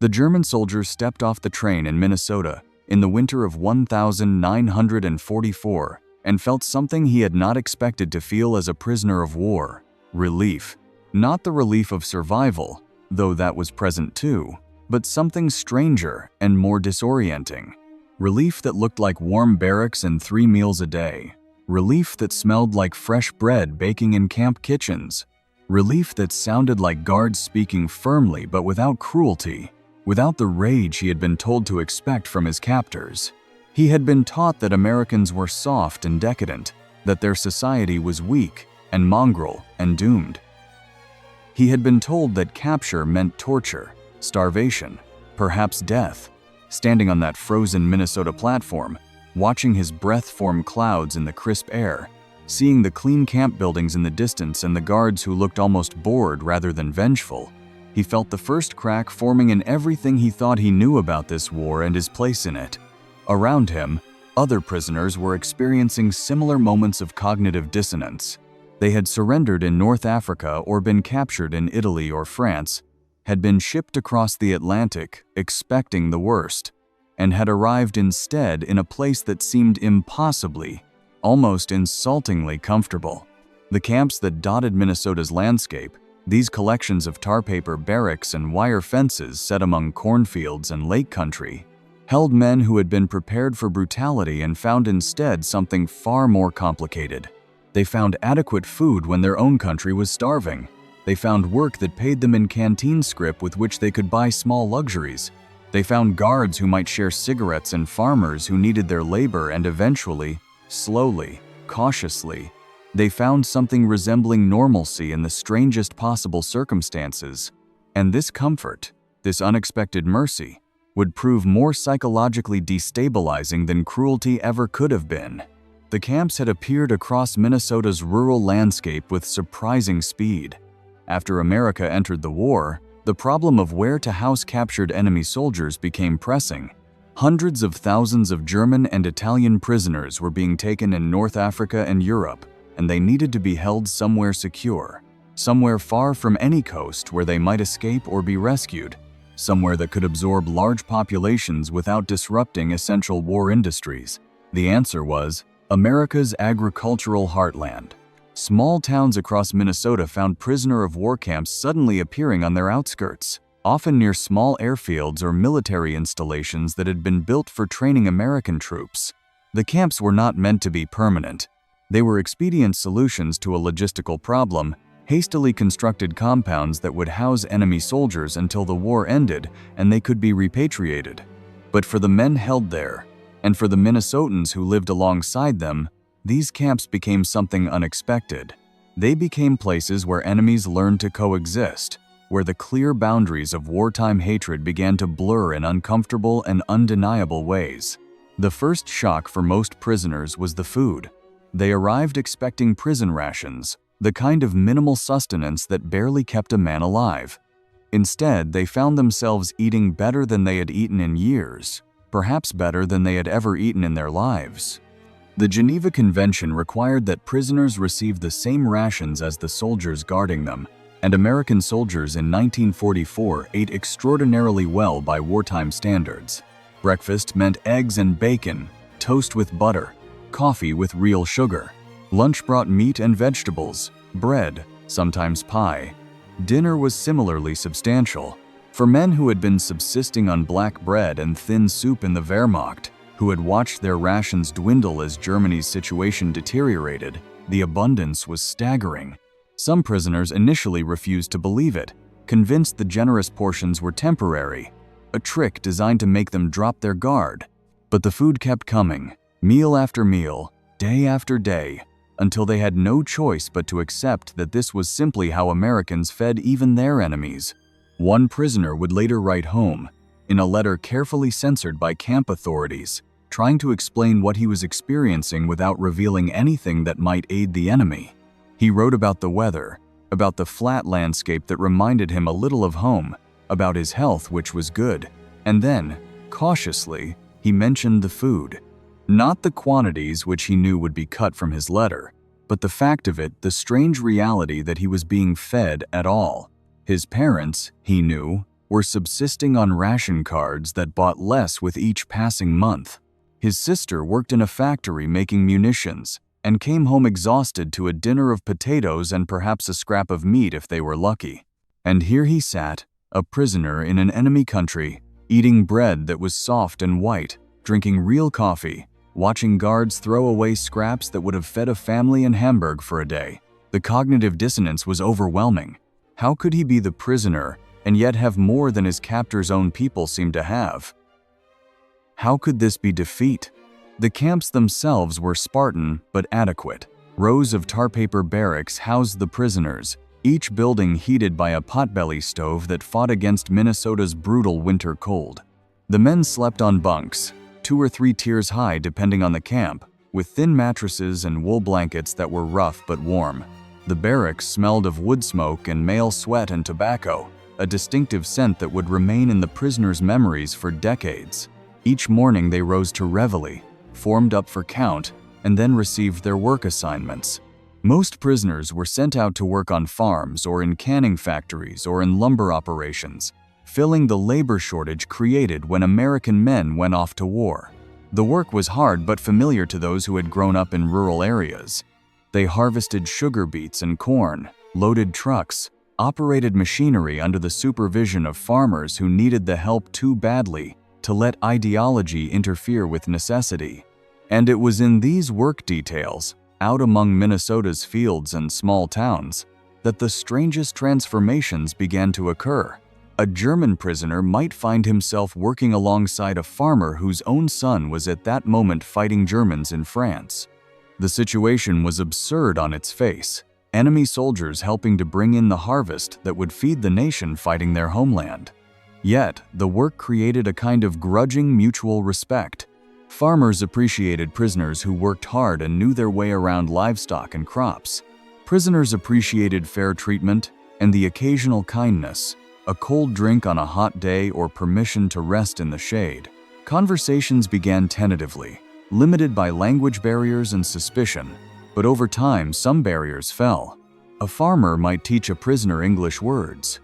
The German soldiers stepped off the train in Minnesota in the winter of 1944 and felt something he had not expected to feel as a prisoner of war: relief. Not the relief of survival, though that was present too, but something stranger and more disorienting. Relief that looked like warm barracks and 3 meals a day. Relief that smelled like fresh bread baking in camp kitchens. Relief that sounded like guards speaking firmly but without cruelty, without the rage he had been told to expect from his captors. He had been taught that Americans were soft and decadent, that their society was weak and mongrel and doomed. He had been told that capture meant torture, starvation, perhaps death. Standing on that frozen Minnesota platform, watching his breath form clouds in the crisp air, seeing the clean camp buildings in the distance and the guards who looked almost bored rather than vengeful, he felt the first crack forming in everything he thought he knew about this war and his place in it. Around him, other prisoners were experiencing similar moments of cognitive dissonance. They had surrendered in North Africa or been captured in Italy or France, had been shipped across the Atlantic expecting the worst, and had arrived instead in a place that seemed impossibly, almost insultingly comfortable. The camps that dotted Minnesota's landscape, these collections of tar paper barracks and wire fences set among cornfields and lake country, held men who had been prepared for brutality and found instead something far more complicated. They found adequate food when their own country was starving. They found work that paid them in canteen scrip with which they could buy small luxuries. They found guards who might share cigarettes and farmers who needed their labor, and eventually, slowly, cautiously, they found something resembling normalcy in the strangest possible circumstances. And this comfort, this unexpected mercy, would prove more psychologically destabilizing than cruelty ever could have been. The camps had appeared across Minnesota's rural landscape with surprising speed. After America entered the war, the problem of where to house captured enemy soldiers became pressing. Hundreds of thousands of German and Italian prisoners were being taken in North Africa and Europe, and they needed to be held somewhere secure, somewhere far from any coast where they might escape or be rescued, somewhere that could absorb large populations without disrupting essential war industries. The answer was America's agricultural heartland. Small towns across Minnesota found prisoner of war camps suddenly appearing on their outskirts, often near small airfields or military installations that had been built for training American troops. The camps were not meant to be permanent. They were expedient solutions to a logistical problem, hastily constructed compounds that would house enemy soldiers until the war ended and they could be repatriated. But for the men held there, and for the Minnesotans who lived alongside them, these camps became something unexpected. They became places where enemies learned to coexist, where the clear boundaries of wartime hatred began to blur in uncomfortable and undeniable ways. The first shock for most prisoners was the food. They arrived expecting prison rations, the kind of minimal sustenance that barely kept a man alive. Instead, they found themselves eating better than they had eaten in years, perhaps better than they had ever eaten in their lives. The Geneva Convention required that prisoners receive the same rations as the soldiers guarding them, and American soldiers in 1944 ate extraordinarily well by wartime standards. Breakfast meant eggs and bacon, toast with butter, coffee with real sugar. Lunch brought meat and vegetables, bread, sometimes pie. Dinner was similarly substantial. For men who had been subsisting on black bread and thin soup in the Wehrmacht, who had watched their rations dwindle as Germany's situation deteriorated, the abundance was staggering. Some prisoners initially refused to believe it, convinced the generous portions were temporary, a trick designed to make them drop their guard. But the food kept coming, meal after meal, day after day, until they had no choice but to accept that this was simply how Americans fed even their enemies. One prisoner would later write home, in a letter carefully censored by camp authorities, trying to explain what he was experiencing without revealing anything that might aid the enemy. He wrote about the weather, about the flat landscape that reminded him a little of home, about his health, which was good, and then, cautiously, he mentioned the food. Not the quantities which he knew would be cut from his letter, but the fact of it, the strange reality that he was being fed at all. His parents, he knew, were subsisting on ration cards that bought less with each passing month. His sister worked in a factory making munitions and came home exhausted to a dinner of potatoes and perhaps a scrap of meat if they were lucky. And here he sat, a prisoner in an enemy country, eating bread that was soft and white, drinking real coffee, watching guards throw away scraps that would have fed a family in Hamburg for a day. The cognitive dissonance was overwhelming. How could he be the prisoner and yet have more than his captor's own people seemed to have? How could this be defeat? The camps themselves were Spartan but adequate. Rows of tar paper barracks housed the prisoners, each building heated by a potbelly stove that fought against Minnesota's brutal winter cold. The men slept on bunks, 2 or 3 tiers high depending on the camp, with thin mattresses and wool blankets that were rough but warm. The barracks smelled of wood smoke and male sweat and tobacco, a distinctive scent that would remain in the prisoners' memories for decades. Each morning they rose to reveille, formed up for count, and then received their work assignments. Most prisoners were sent out to work on farms or in canning factories or in lumber operations, filling the labor shortage created when American men went off to war. The work was hard but familiar to those who had grown up in rural areas. They harvested sugar beets and corn, loaded trucks, operated machinery under the supervision of farmers who needed the help too badly to let ideology interfere with necessity. And it was in these work details, out among Minnesota's fields and small towns, that the strangest transformations began to occur. A German prisoner might find himself working alongside a farmer whose own son was at that moment fighting Germans in France. The situation was absurd on its face. Enemy soldiers helping to bring in the harvest that would feed the nation fighting their homeland. Yet, the work created a kind of grudging mutual respect. Farmers appreciated prisoners who worked hard and knew their way around livestock and crops. Prisoners appreciated fair treatment and the occasional kindness, a cold drink on a hot day or permission to rest in the shade. Conversations began tentatively, limited by language barriers and suspicion, but over time some barriers fell. A farmer might teach a prisoner English words.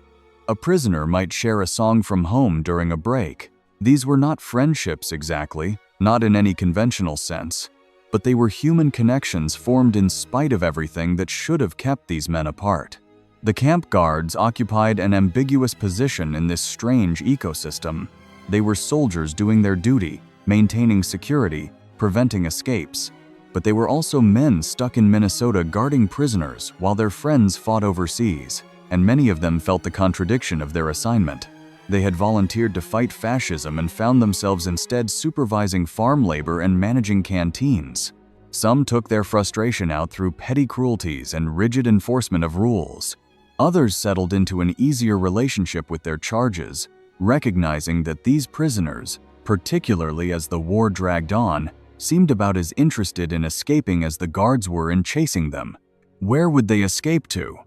A prisoner might share a song from home during a break. These were not friendships exactly, not in any conventional sense, but they were human connections formed in spite of everything that should have kept these men apart. The camp guards occupied an ambiguous position in this strange ecosystem. They were soldiers doing their duty, maintaining security, preventing escapes. But they were also men stuck in Minnesota guarding prisoners while their friends fought overseas, and many of them felt the contradiction of their assignment. They had volunteered to fight fascism and found themselves instead supervising farm labor and managing canteens. Some took their frustration out through petty cruelties and rigid enforcement of rules. Others settled into an easier relationship with their charges, recognizing that these prisoners, particularly as the war dragged on, seemed about as interested in escaping as the guards were in chasing them. Where would they escape to?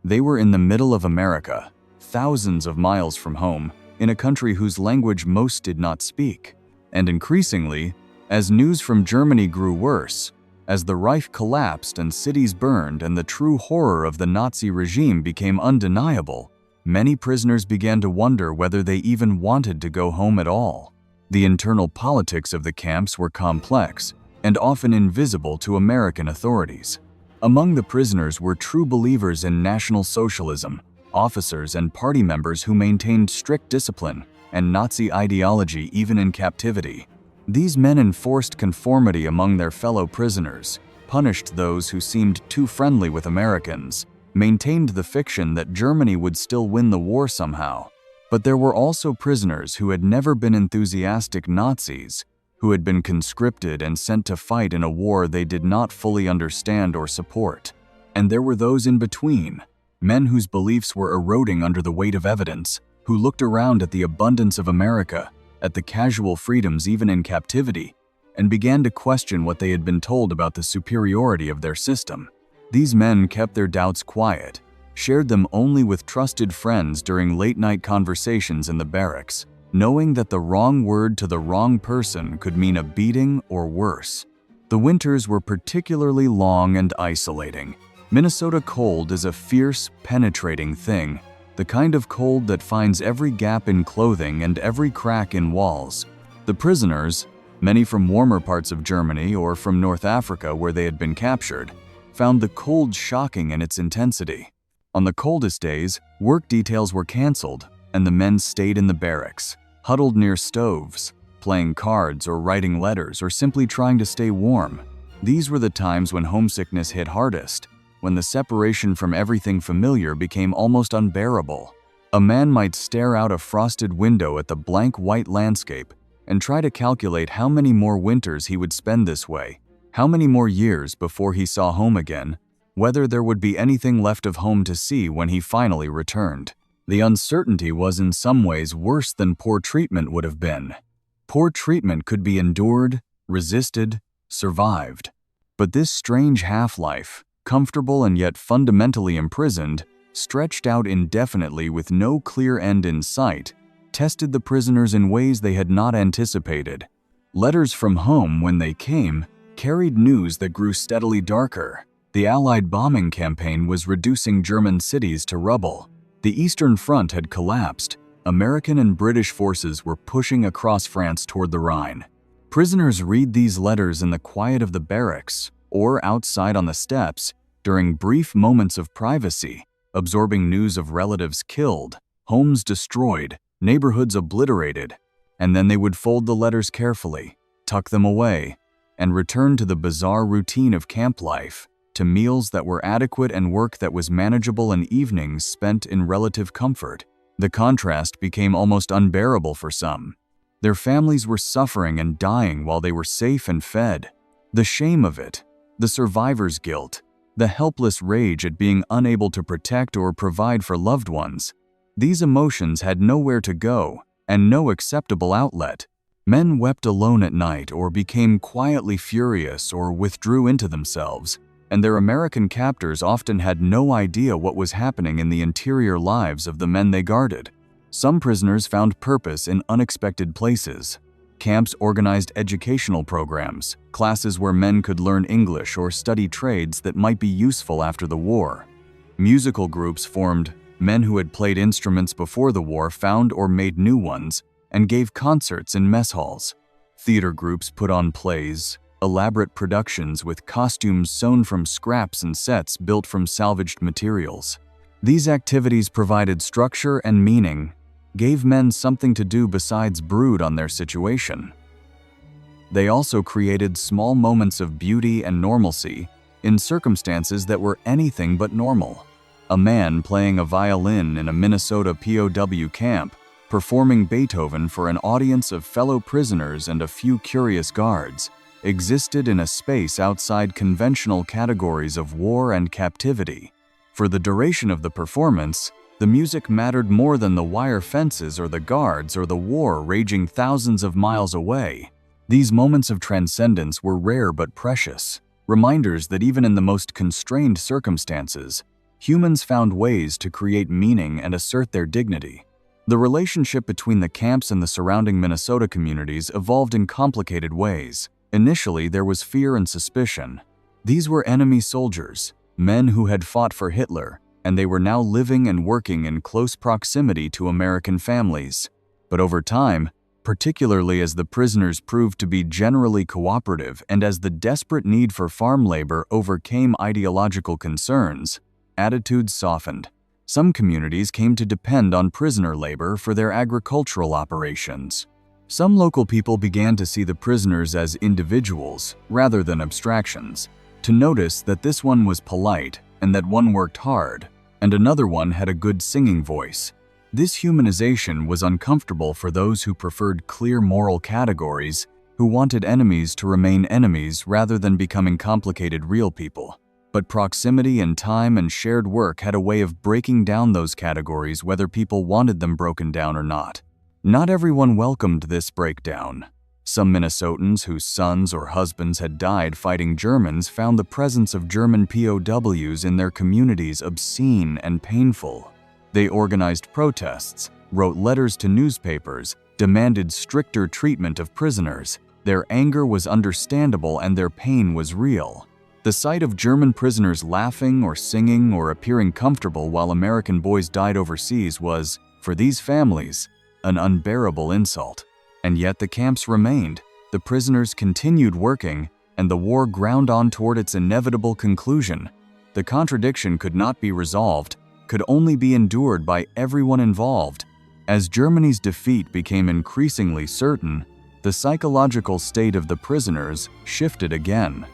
They were in the middle of America, thousands of miles from home, in a country whose language most did not speak. And increasingly, as news from Germany grew worse, as the Reich collapsed and cities burned and the true horror of the Nazi regime became undeniable, many prisoners began to wonder whether they even wanted to go home at all. The internal politics of the camps were complex and often invisible to American authorities. Among the prisoners were true believers in National Socialism, officers and party members who maintained strict discipline and Nazi ideology even in captivity. These men enforced conformity among their fellow prisoners, punished those who seemed too friendly with Americans, maintained the fiction that Germany would still win the war somehow. But there were also prisoners who had never been enthusiastic Nazis, who had been conscripted and sent to fight in a war they did not fully understand or support. And there were those in between, men whose beliefs were eroding under the weight of evidence, who looked around at the abundance of America, at the casual freedoms even in captivity, and began to question what they had been told about the superiority of their system. These men kept their doubts quiet, shared them only with trusted friends during late-night conversations in the barracks, knowing that the wrong word to the wrong person could mean a beating or worse. The winters were particularly long and isolating. Minnesota cold is a fierce, penetrating thing, the kind of cold that finds every gap in clothing and every crack in walls. The prisoners, many from warmer parts of Germany or from North Africa where they had been captured, found the cold shocking in its intensity. On the coldest days, work details were canceled, and the men stayed in the barracks, huddled near stoves, playing cards or writing letters or simply trying to stay warm. These were the times when homesickness hit hardest, when the separation from everything familiar became almost unbearable. A man might stare out a frosted window at the blank white landscape and try to calculate how many more winters he would spend this way, how many more years before he saw home again, whether there would be anything left of home to see when he finally returned. The uncertainty was in some ways worse than poor treatment would have been. Poor treatment could be endured, resisted, survived. But this strange half-life, comfortable and yet fundamentally imprisoned, stretched out indefinitely with no clear end in sight, tested the prisoners in ways they had not anticipated. Letters from home, when they came, carried news that grew steadily darker. The Allied bombing campaign was reducing German cities to rubble. The Eastern Front had collapsed. American and British forces were pushing across France toward the Rhine. Prisoners read these letters in the quiet of the barracks or outside on the steps during brief moments of privacy, absorbing news of relatives killed, homes destroyed, neighborhoods obliterated, and then they would fold the letters carefully, tuck them away, and return to the bizarre routine of camp life, to meals that were adequate and work that was manageable and evenings spent in relative comfort. The contrast became almost unbearable for some. Their families were suffering and dying while they were safe and fed. The shame of it, the survivor's guilt, the helpless rage at being unable to protect or provide for loved ones. These emotions had nowhere to go and no acceptable outlet. Men wept alone at night or became quietly furious or withdrew into themselves, and their American captors often had no idea what was happening in the interior lives of the men they guarded. Some prisoners found purpose in unexpected places. Camps organized educational programs, classes where men could learn English or study trades that might be useful after the war. Musical groups formed. Men who had played instruments before the war found or made new ones and gave concerts in mess halls. Theater groups put on plays, elaborate productions with costumes sewn from scraps and sets built from salvaged materials. These activities provided structure and meaning, gave men something to do besides brood on their situation. They also created small moments of beauty and normalcy in circumstances that were anything but normal. A man playing a violin in a Minnesota POW camp, performing Beethoven for an audience of fellow prisoners and a few curious guards, existed in a space outside conventional categories of war and captivity. For the duration of the performance, the music mattered more than the wire fences or the guards or the war raging thousands of miles away. These moments of transcendence were rare but precious, reminders that even in the most constrained circumstances, humans found ways to create meaning and assert their dignity. The relationship between the camps and the surrounding Minnesota communities evolved in complicated ways. Initially, there was fear and suspicion. These were enemy soldiers, men who had fought for Hitler, and they were now living and working in close proximity to American families. But over time, particularly as the prisoners proved to be generally cooperative and as the desperate need for farm labor overcame ideological concerns, attitudes softened. Some communities came to depend on prisoner labor for their agricultural operations. Some local people began to see the prisoners as individuals rather than abstractions, to notice that this one was polite and that one worked hard, and another one had a good singing voice. This humanization was uncomfortable for those who preferred clear moral categories, who wanted enemies to remain enemies rather than becoming complicated real people. But proximity and time and shared work had a way of breaking down those categories whether people wanted them broken down or not. Not everyone welcomed this breakdown. Some Minnesotans whose sons or husbands had died fighting Germans found the presence of German POWs in their communities obscene and painful. They organized protests, wrote letters to newspapers, demanded stricter treatment of prisoners. Their anger was understandable and their pain was real. The sight of German prisoners laughing or singing or appearing comfortable while American boys died overseas was, for these families, an unbearable insult. And yet the camps remained, the prisoners continued working, and the war ground on toward its inevitable conclusion. The contradiction could not be resolved, could only be endured by everyone involved. As Germany's defeat became increasingly certain, the psychological state of the prisoners shifted again.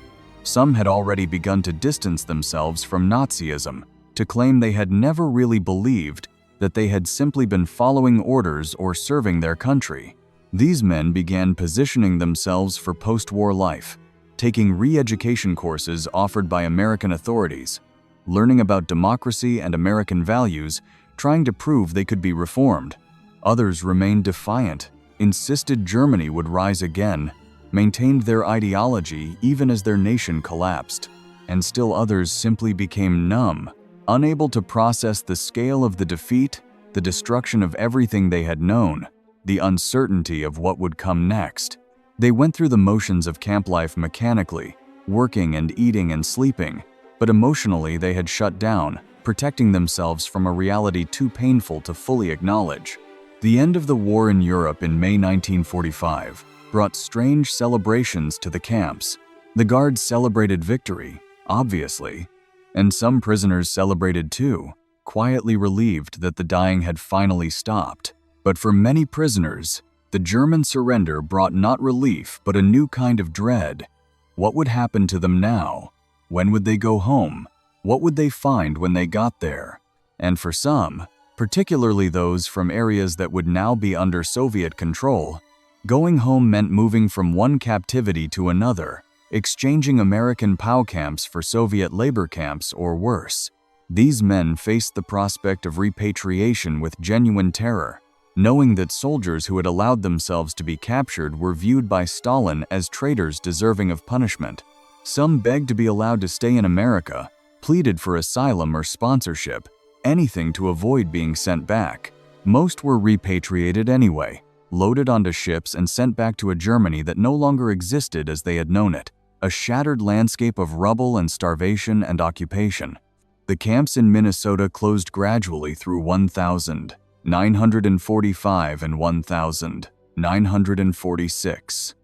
Some had already begun to distance themselves from Nazism, to claim they had never really believed, that they had simply been following orders or serving their country. These men began positioning themselves for post-war life, taking re-education courses offered by American authorities, learning about democracy and American values, trying to prove they could be reformed. Others remained defiant, insisted Germany would rise again, maintained their ideology even as their nation collapsed, and still others simply became numb, unable to process the scale of the defeat, the destruction of everything they had known, the uncertainty of what would come next. They went through the motions of camp life mechanically, working and eating and sleeping, but emotionally they had shut down, protecting themselves from a reality too painful to fully acknowledge. The end of the war in Europe in May 1945 brought strange celebrations to the camps. The guards celebrated victory, obviously, and some prisoners celebrated too, quietly relieved that the dying had finally stopped. But for many prisoners, the German surrender brought not relief but a new kind of dread. What would happen to them now? When would they go home? What would they find when they got there? And for some, particularly those from areas that would now be under Soviet control, going home meant moving from one captivity to another, exchanging American POW camps for Soviet labor camps or worse. These men faced the prospect of repatriation with genuine terror, knowing that soldiers who had allowed themselves to be captured were viewed by Stalin as traitors deserving of punishment. Some begged to be allowed to stay in America, pleaded for asylum or sponsorship, anything to avoid being sent back. Most were repatriated anyway, loaded onto ships and sent back to a Germany that no longer existed as they had known it, a shattered landscape of rubble and starvation and occupation. The camps in Minnesota closed gradually through 1945 and 1946.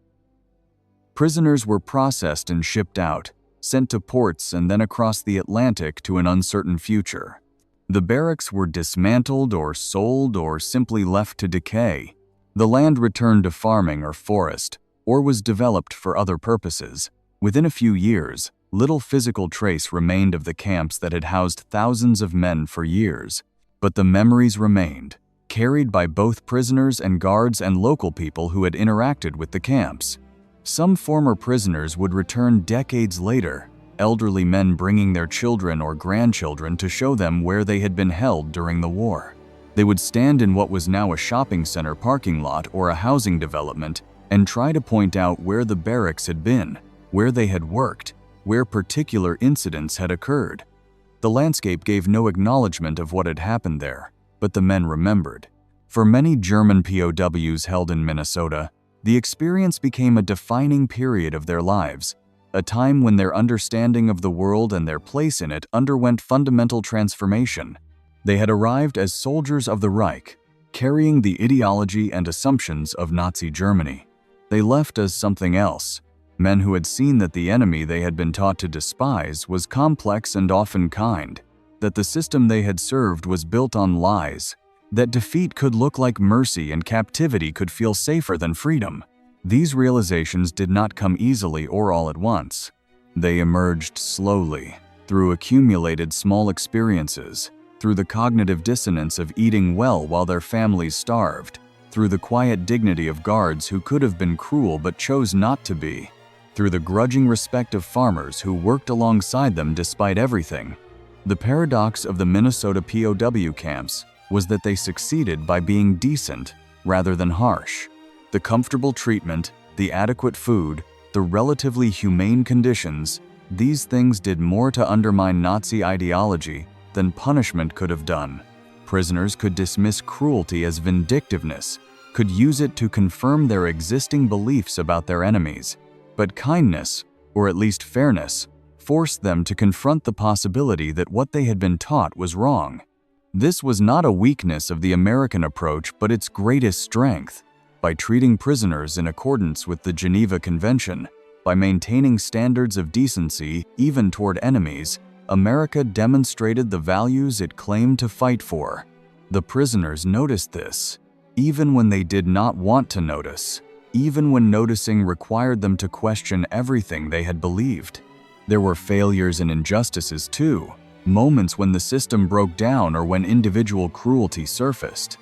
Prisoners were processed and shipped out, sent to ports and then across the Atlantic to an uncertain future. The barracks were dismantled or sold or simply left to decay. The land returned to farming or forest, or was developed for other purposes. Within a few years, little physical trace remained of the camps that had housed thousands of men for years. But the memories remained, carried by both prisoners and guards and local people who had interacted with the camps. Some former prisoners would return decades later, elderly men bringing their children or grandchildren to show them where they had been held during the war. They would stand in what was now a shopping center parking lot or a housing development and try to point out where the barracks had been, where they had worked, where particular incidents had occurred. The landscape gave no acknowledgement of what had happened there, but the men remembered. For many German POWs held in Minnesota, the experience became a defining period of their lives, a time when their understanding of the world and their place in it underwent fundamental transformation. They had arrived as soldiers of the Reich, carrying the ideology and assumptions of Nazi Germany. They left as something else, men who had seen that the enemy they had been taught to despise was complex and often kind, that the system they had served was built on lies, that defeat could look like mercy and captivity could feel safer than freedom. These realizations did not come easily or all at once. They emerged slowly, through accumulated small experiences, through the cognitive dissonance of eating well while their families starved, through the quiet dignity of guards who could have been cruel but chose not to be, through the grudging respect of farmers who worked alongside them despite everything. The paradox of the Minnesota POW camps was that they succeeded by being decent rather than harsh. The comfortable treatment, the adequate food, the relatively humane conditions, these things did more to undermine Nazi ideology than punishment could have done. Prisoners could dismiss cruelty as vindictiveness, could use it to confirm their existing beliefs about their enemies. But kindness, or at least fairness, forced them to confront the possibility that what they had been taught was wrong. This was not a weakness of the American approach, but its greatest strength. By treating prisoners in accordance with the Geneva Convention, by maintaining standards of decency even toward enemies, America demonstrated the values it claimed to fight for. The prisoners noticed this, even when they did not want to notice, even when noticing required them to question everything they had believed. There were failures and injustices too, moments when the system broke down or when individual cruelty surfaced.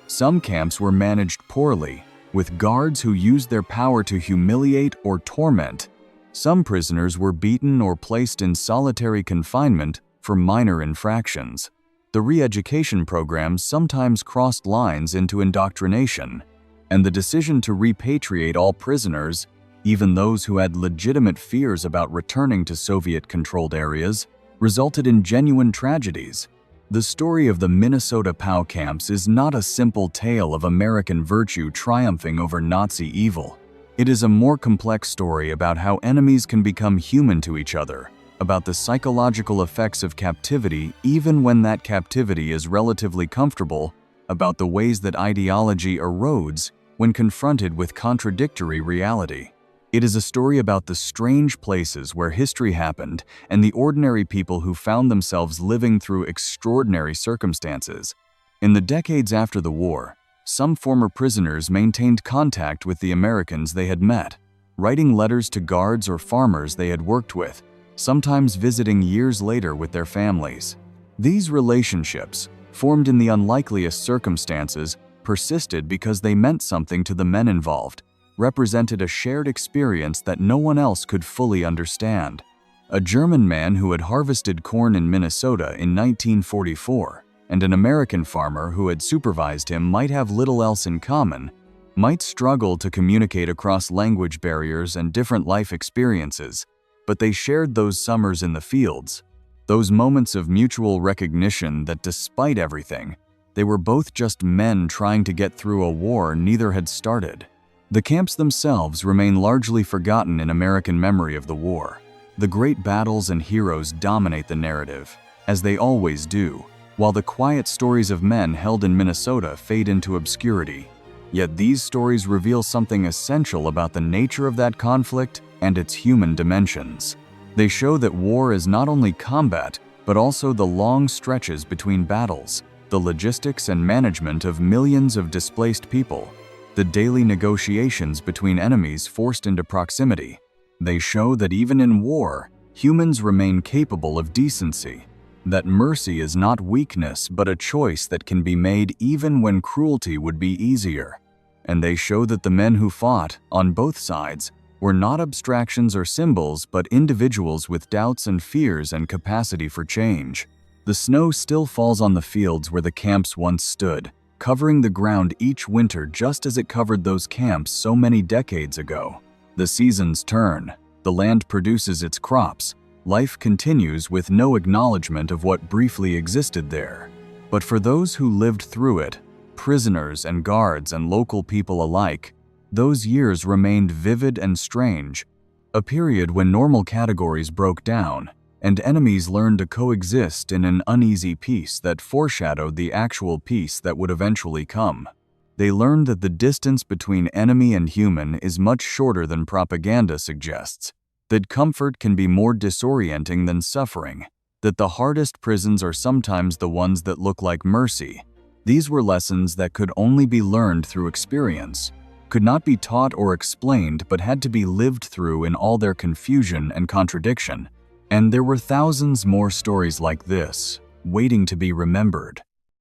Some camps were managed poorly, with guards who used their power to humiliate or torment. Some prisoners were beaten or placed in solitary confinement for minor infractions. The re-education programs sometimes crossed lines into indoctrination, and the decision to repatriate all prisoners, even those who had legitimate fears about returning to Soviet-controlled areas, resulted in genuine tragedies. The story of the Minnesota POW camps is not a simple tale of American virtue triumphing over Nazi evil. It is a more complex story about how enemies can become human to each other, about the psychological effects of captivity even when that captivity is relatively comfortable, about the ways that ideology erodes when confronted with contradictory reality. It is a story about the strange places where history happened and the ordinary people who found themselves living through extraordinary circumstances. In the decades after the war, some former prisoners maintained contact with the Americans they had met, writing letters to guards or farmers they had worked with, sometimes visiting years later with their families. These relationships, formed in the unlikeliest circumstances, persisted because they meant something to the men involved, represented a shared experience that no one else could fully understand. A German man who had harvested corn in Minnesota in 1944 and an American farmer who had supervised him might have little else in common, might struggle to communicate across language barriers and different life experiences, but they shared those summers in the fields, those moments of mutual recognition that despite everything, they were both just men trying to get through a war neither had started. The camps themselves remain largely forgotten in American memory of the war. The great battles and heroes dominate the narrative, as they always do, while the quiet stories of men held in Minnesota fade into obscurity. Yet these stories reveal something essential about the nature of that conflict and its human dimensions. They show that war is not only combat, but also the long stretches between battles, the logistics and management of millions of displaced people, the daily negotiations between enemies forced into proximity. They show that even in war, humans remain capable of decency, that mercy is not weakness but a choice that can be made even when cruelty would be easier. And they show that the men who fought, on both sides, were not abstractions or symbols but individuals with doubts and fears and capacity for change. The snow still falls on the fields where the camps once stood, covering the ground each winter just as it covered those camps so many decades ago. The seasons turn, the land produces its crops, life continues with no acknowledgement of what briefly existed there. But for those who lived through it, prisoners and guards and local people alike, those years remained vivid and strange, a period when normal categories broke down, and enemies learned to coexist in an uneasy peace that foreshadowed the actual peace that would eventually come. They learned that the distance between enemy and human is much shorter than propaganda suggests, that comfort can be more disorienting than suffering, that the hardest prisons are sometimes the ones that look like mercy. These were lessons that could only be learned through experience, could not be taught or explained but had to be lived through in all their confusion and contradiction. And there were thousands more stories like this, waiting to be remembered.